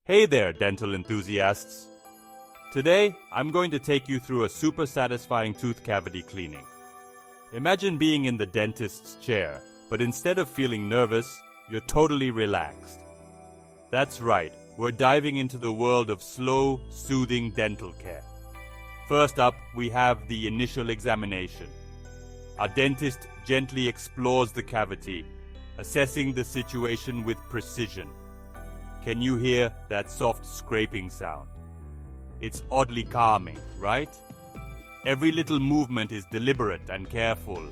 Hey there, dental enthusiasts. Today, I'm going to take you through a super satisfying tooth cavity cleaning. Imagine being in the dentist's chair, but instead of feeling nervous, you're totally relaxed. That's right, we're diving into the world of slow, soothing dental care. First up, we have the initial examination. Our dentist gently explores the cavity, assessing the situation with precision. Can you hear that soft scraping sound? It's oddly calming, right? Every little movement is deliberate and careful.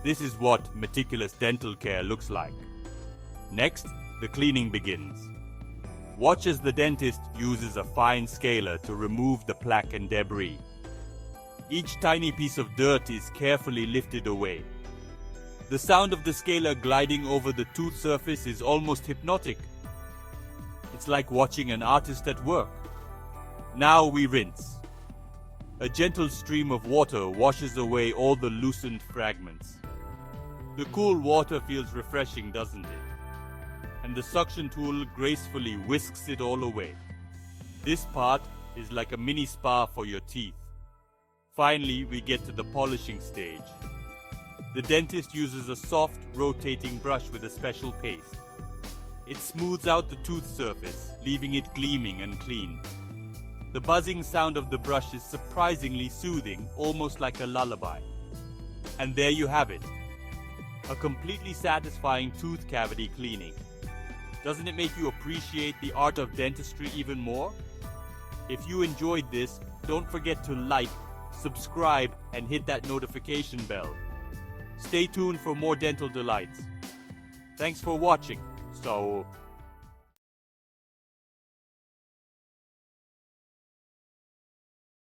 This is what meticulous dental care looks like. Next, the cleaning begins. Watch as the dentist uses a fine scaler to remove the plaque and debris. Each tiny piece of dirt is carefully lifted away. The sound of the scaler gliding over the tooth surface is almost hypnotic. It's like watching an artist at work. Now we rinse. A gentle stream of water washes away all the loosened fragments. The cool water feels refreshing, doesn't it? And the suction tool gracefully whisks it all away. This part is like a mini spa for your teeth. Finally, we get to the polishing stage. The dentist uses a soft, rotating brush with a special paste. It smooths out the tooth surface, leaving it gleaming and clean. The buzzing sound of the brush is surprisingly soothing, almost like a lullaby. And there you have it. A completely satisfying tooth cavity cleaning. Doesn't it make you appreciate the art of dentistry even more? If you enjoyed this, don't forget to like, subscribe, and hit that notification bell. Stay tuned for more dental delights. Thanks for watching. So